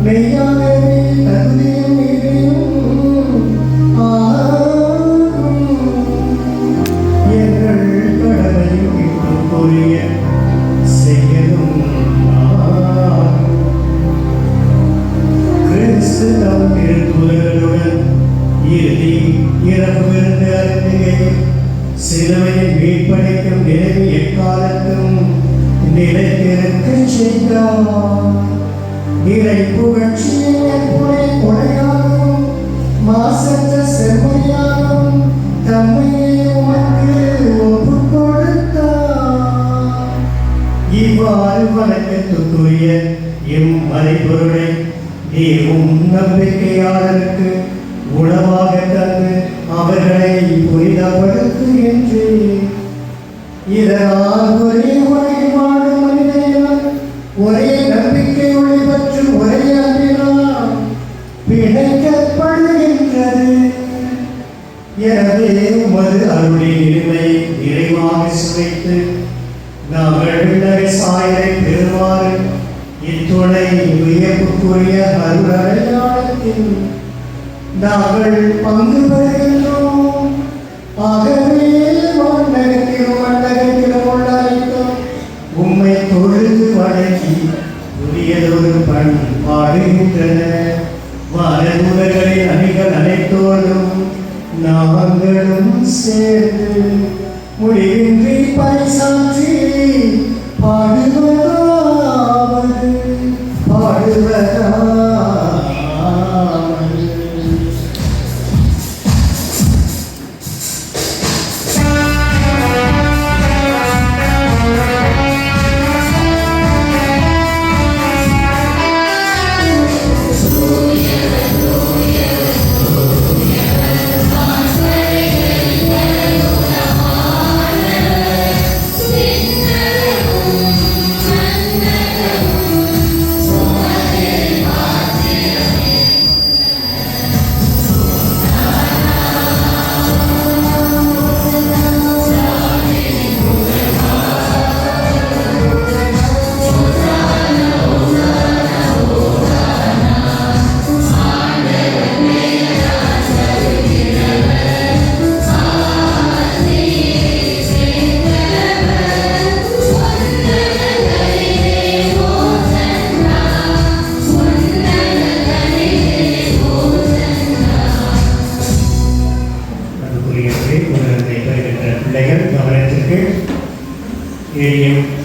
மெய்யாகவே தகுதியும் நீதியும் ஆகும். எங்கள் கடமையும் மீட்புக்குரிய செயலும் ஆகும். கிறிஸ்து தம் திருத்தூதர்களுடன் இறுதி இரவு விருந்து அருந்துகையில் சிலுவையில் மீட்பளிக்கும் நிறைவு எக்காலத்தும் நிலைத்திருக்கச் செய்தார். நிலை புகழ்ச்சியை கொடையாகவும் மாசற்ற செம்மையாகவும் தம்மையே உமக்கு ஒப்புக் கொடுத்தார். இவ்வாறு வணக்கத்துக்குரிய இம்மறைபொருளை நீவும் நம்பிக்கையாளருக்கு உணவாக தந்து அவர்களை புனிதப்படுத்துகின்றேன். இதனால் ஒரே உலகில் வாழும் மனிதனால் ஒரே நம்பிக்கை ஒளி பற்றும் ஒரே அன்பினால் பிணைக்கப்படுகின்றது. எனவே உமது அருளின் இனிமை நிறைவாக சுவைத்து நாங்கள் விண்ணகை சாயலை பெறுமாறு இத்துணை வியப்புக்குரிய அருள் அடையாளத்தில் நாங்கள் பங்கு பெறுகின்றோம். ஆகவே மண்டகத்திலும் உள்ள அனைத்தும் உம்மை தொழுது வணங்கி புதியதொரு பண்பாடுகின்றன. வானதூதர்களின் அணிகள் அனைத்தோடும் நாங்களும் சேர்ந்து முடிவின்றி பரிசாற்றி பாடுவதாவது பாடுவதாவது.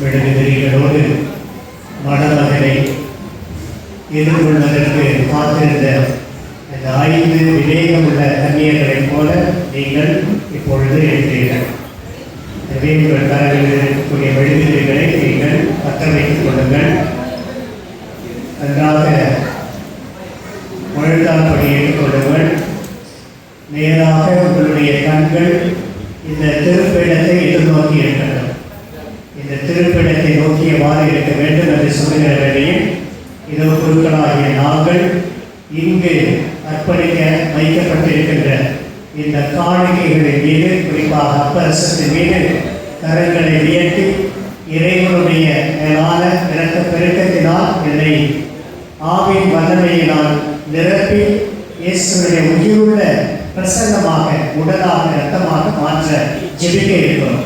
விடுதலைகளோடு மணமகனை எதிர்கொள்வதற்கு காத்திருந்த இந்த 5 விவேகமுள்ள கன்னியர்களைப் போல நீங்கள் இப்பொழுது இருக்கிறீர்கள். எனவே உங்கள் தரவில் இருக்கக்கூடிய விடுதலைகளை நீங்கள் பற்ற வைத்துக் கொள்ளுங்கள். நன்றாக முழுதால் படியேற்றுக் கொள்ளுங்கள். நேராக உங்களுடைய கண்கள் இந்த திருப்பிடத்தை எதிர்நோக்கி இருக்கின்றன. இந்த திருப்பிடத்தை நோக்கியவாறு இருக்க வேண்டும் என்று சொல்லுகிற வேளையில் இதோ குருக்களாகிய நாங்கள் இங்கு அர்ப்பணிக்க வைக்கப்பட்டிருக்கின்ற இந்த காணிக்கைகளின் மீது, குறிப்பாக அப்பரசத்தின் மீது கரங்களை உயர்த்தி இறைவனுடைய மேலான இரக்க பெருக்கத்தினால் என்னை ஆவின் வல்லமையினால் நிரப்பி இயேசுடைய உயிருள்ள பிரசன்னமாக உடலாக இரத்தமாக மாற்ற ஜெபிக்க இருக்கிறோம்.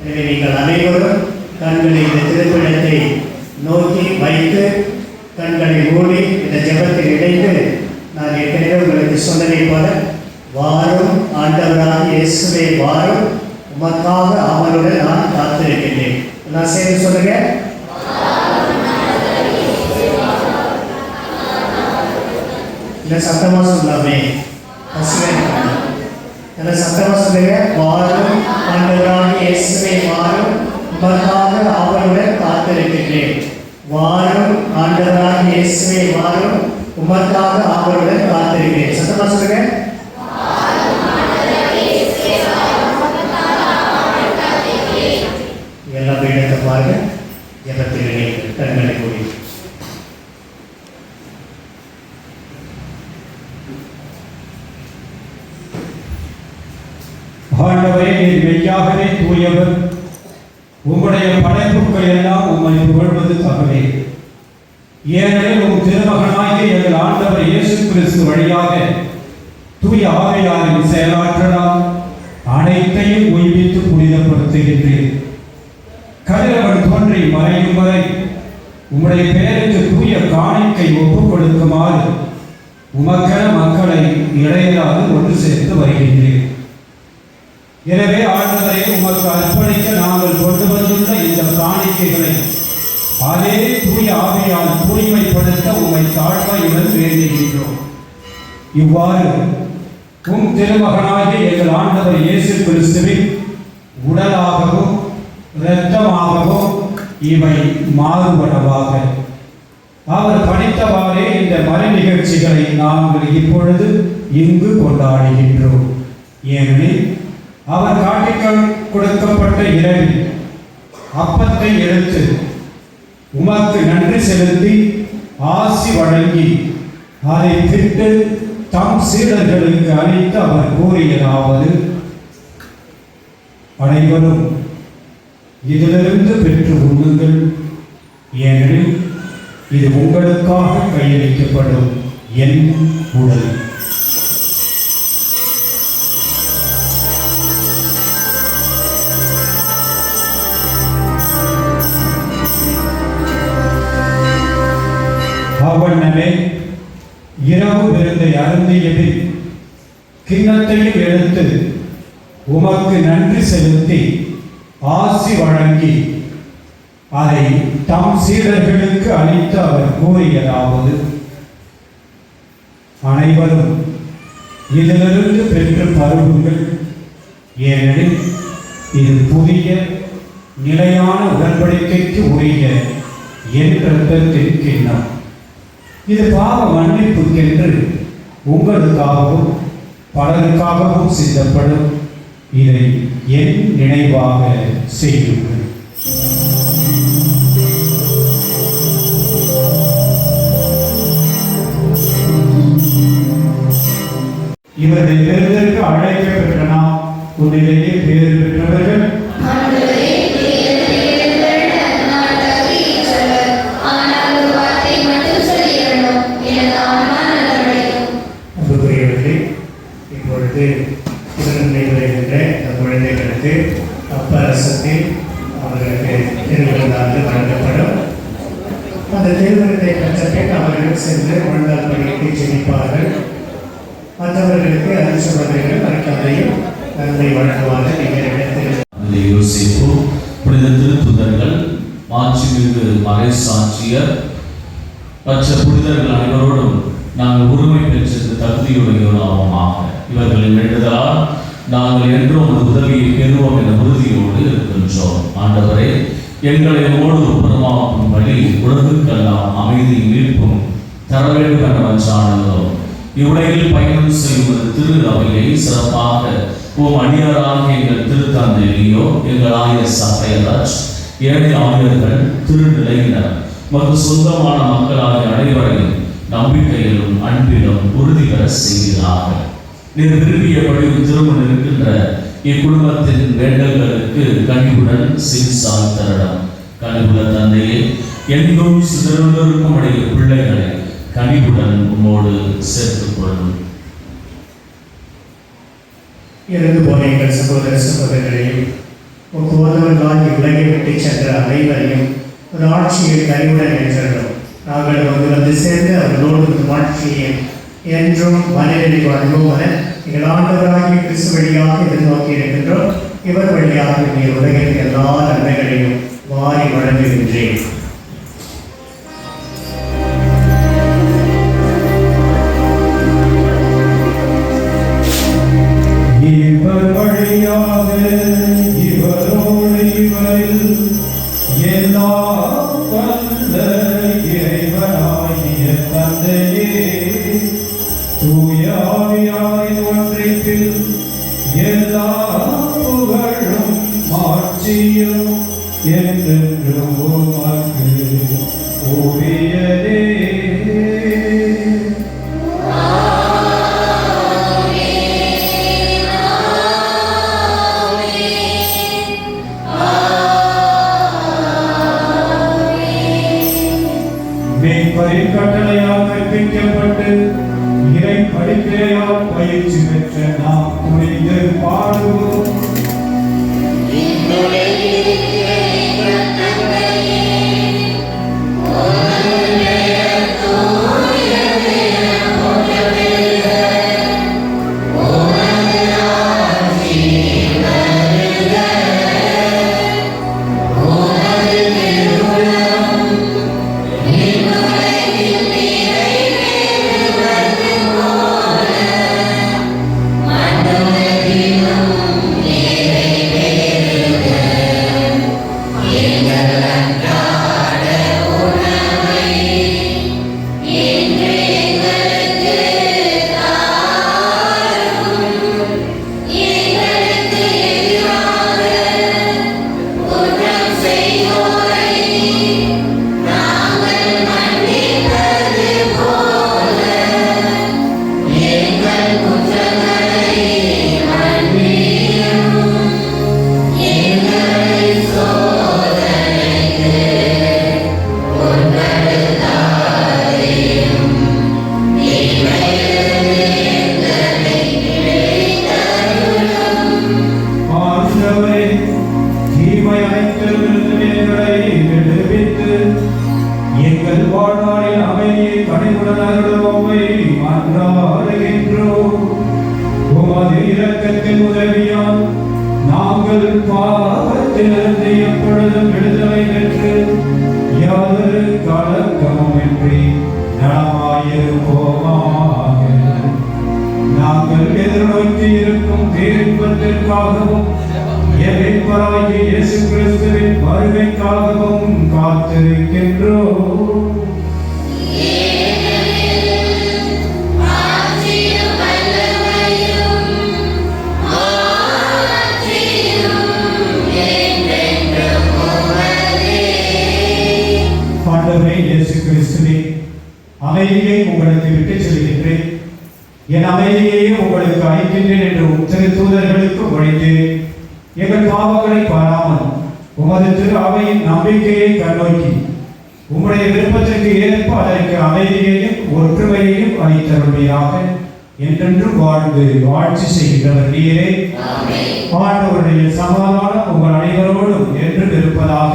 எனவே நீங்கள் அனைவரும் கண்களை இந்த திருப்பிடத்தை நோக்கி வைத்து கண்களை மூடி இந்த ஜெபத்தில் இணைந்து நான் ஏற்கனவே உங்களுக்கு சொன்னதை போல வாரும் ஆண்டவராக இயேசுவே வாரும், உமக்காக அவருடன் நான் காத்திருக்கின்றேன். நான் சேர்ந்து சொல்லுங்க. இல்லை சத்தமாக சொல்லாமே, சத்தமாக சொல்லுங்க. வாரும் ஆண்டவராக இயேசுவே வாரும், உமக்காக அவருடன் காத்திருக்கின்றேன். வாரும் ஆண்டவராக இயேசுவே வாரும், உமக்காக அவருடன் காத்திருக்கிறேன். சத்தமா சொல்லுங்க. எல்லாம் இடத்தை பாருங்க. ஜெபத்தில் கண்களை கூடி ஆண்டவரே, நீர் மெய்யாகவே தூயவர். உம்முடைய படைப்புகள் எல்லாம் உம்மை புகழ்வது தகவே. ஏனெனில் உம் திருமகனாகிய எங்கள் ஆண்டவர் இயேசு கிறிஸ்து வழியாக தூய ஆவியாரின் செயலாற்றலால் அனைத்தையும் உய்வித்து புனிதப்படுத்துகின்றேன். கதிரவன் தோன்றி மறையும் வரை உம்முடைய பெயருக்கு தூய காணிக்கை ஒப்புக் கொடுக்குமாறு உமக்கென மக்களை இடையராது ஒன்று சேர்த்து வருகின்றேன். எனவே ஆண்டவரே, உமக்கு அர்ப்பணிக்க நாங்கள் கொண்டு வந்துள்ள இந்த காணிக்கைகளை அதே தூய ஆவியால் தூய்மைப்படுத்த உம்மை தாழ்மையுடன் வேண்டுகின்றோம். இவ்வாறு உம் திருமகனாகிய எங்கள் ஆண்டவர் இயேசு கிறிஸ்துவின் உடலாகவும் இரத்தமாகவும் இவை மாறுபடவாக. அவர் பணித்தவாறே இந்த மறை நிகழ்ச்சிகளை நாங்கள் இப்பொழுது இங்கு கொண்டாடுகின்றோம். ஏனெனில் அவர் காட்டிக் கொடுக்கப்பட்ட இரவில் அப்பத்தை எடுத்து உமக்கு நன்றி செலுத்தி ஆசி வழங்கி அதை பிட்டு தம் சீடர்களுக்கு அளித்து அவர் கூறியதாவது: அனைவரும் இதிலிருந்து பெற்று உண்ணுங்கள், ஏனெனில் இது உங்களுக்காக கையளிக்கப்படும் என் உடல். அவ்வண்ணமே இரவு விருந்தை அருந்தியதில் கிண்ணத்தையும் எடுத்து உமக்கு நன்றி செலுத்தி ஆசி வழங்கி அதை தம் சீடர்களுக்கு அளித்து அவர் கூறியதாவது: அனைவரும் இதிலிருந்து பெற்று பருகுங்கள், ஏனெனில் இது புதிய நிலையான உடன்படிக்கைக்கு உரிய என் இரத்தத்தின் கிண்ணம். இது பாவ மன்னிப்புக்கென்று உங்களுக்காகவும் பலருக்காகவும் சிந்தப்படும். இதை என் நினைவாக செய்யுங்கள். இவரை தேர்ந்தெடுக்க அழைக்கப்பட்ட நாம் உன்னிலேயே பேறு பெற்றவர்கள். இப்பொழுது திருநன்மை வருகின்ற இந்த குழந்தைகளுக்கு அப்பரசத்தில் அவர்களுக்கு திருவிருந்தாக வழங்கப்படும். அந்த திருவிருந்தை பெற்ற பின் அவர்கள் சென்று முழந்தால் படித்து ஜெபிப்பார்கள். மற்றவர்களுக்கு அரிசுவதைகள் மறக்காதையும் நன்மை வழங்குவார்கள். அந்த யோசிப்பு புனித திருத்துதர்கள், மாட்சிமிகு மறைசாட்சியர், மற்ற புனிதர்கள் அனைவரோடும் நாங்கள் உரிமை பெற்றது தகுதியுடையோராக. இவர்களின் வேண்டுதலால் நாங்கள் என்றும் ஒரு உதவியை பெறுவோம் என்ற உறுதியோடு இருக்கின்றோம். ஆண்டவரே, எங்களை ஓடு புறமாக்கும் வழி உலகுக்கெல்லாம் அமைதி மீட்பும் தர வேண்டும் என்ற வச்சானதும் இவ்வுலகில் பயணம் செய்வது திரு அவையை சிறப்பாக ஓம் அடியாராக எங்கள் திருத்தந்தை லியோ, எங்கள் ஆயர் சபையராஜ், ஏழை ஆயர்கள், திருநிலையினர் மற்றும் சொந்தமான மக்களாகிய அனைவரையும் நம்பிக்கையிலும் அன்பிலும் உறுதி பெற செய்கிறார்கள். நீர் விரும்பியபடி திருமணம் இருக்கின்ற இக்குடும்பத்தின் வேண்டல்களுக்கு கனிவுடன் சிகிச்சால் தரடம். கனிவுள்ள தந்தையே, எங்கும் சிதறுவதற்கும் உடைய பிள்ளைகளை கனிவுடன் உம்மோடு சேர்த்துக் கொள்ளும். இறந்து போன எங்கள் சகோதர சகோதரர்களையும் போதவர்களால் உலகை விட்டு சென்ற அனைவரையும் ஒரு ஆட்சியில் கனிவுடன் என்றும் நாங்கள் வந்து சேர்ந்து அவர்களோடு ஆட்சியை என்றும் மனநிலை வாழ்வோம் என எங்கள் ஆண்டவராகிய கிறிஸ்து வழியாக எதிர்நோக்கி இருக்கின்றோம். இவர் வழியாக நீர் உலகிற்கு எல்லா நன்மைகளையும் வாரி வழங்குகின்றேன். இவர் வழியாக இவரோடு இவரில் எல்லாம் வந்த இறைவனாகிய தந்தையே, தூய ஆவியாரின் ஒன்றிப்பில் எல்லா புகழும் மாட்சியும் என்றென்றும் உமக்கு உரியதே. உமதின் கட்டளையால் கற்பிக்கப்பட்டு இறை படிப்பினையால் பயிற்சி பெற்ற நாம் துணிந்து பாடுவோம். எங்கள் வாழ்நாளில் அமைதியை கனிவுடன் அருளுவோமை மன்றாடுகின்றோம். உமது இரக்கத்தின் உதவியால் நாங்கள் பாவத்திலிருந்து எப்பொழுதும் விடுதலை பெற்று யாதொரு கலக்கமுமின்றி நலமாயிருப்போமாக. நாங்கள் எதிர்நோக்கி இருக்கும் பேரின்பத்திற்காகவும் எதிர்ப்பராகிய இயேசு கிறிஸ்துவின் வருகைக்காகவும் காத்திருக்கின்றோம். ஆண்டவரே இயேசு கிறிஸ்துவே, அமைதியை உங்களுக்கு விட்டுச் செல்கின்றேன், என் அமைதியையே உங்களுக்கு அளிக்கின்றேன் என்று திரு தூதர்களுக்கு மொழிந்தேன். எங்கள் பாவங்களை பாராமல் உமது திரு அவையின் நம்பிக்கையை கண்ணோக்கி உம்முடைய விருப்பத்திற்கு ஏற்ப அதற்கு அமைதியையும் ஒற்றுமையையும் அளித்தருள்வீராக. என்றென்றும் வாழ்ந்து ஆட்சி செய்கிறவர் நீரே. ஆண்டவருடைய சமாதானம் உங்கள் அனைவரோடும் என்றும் இருப்பதாக.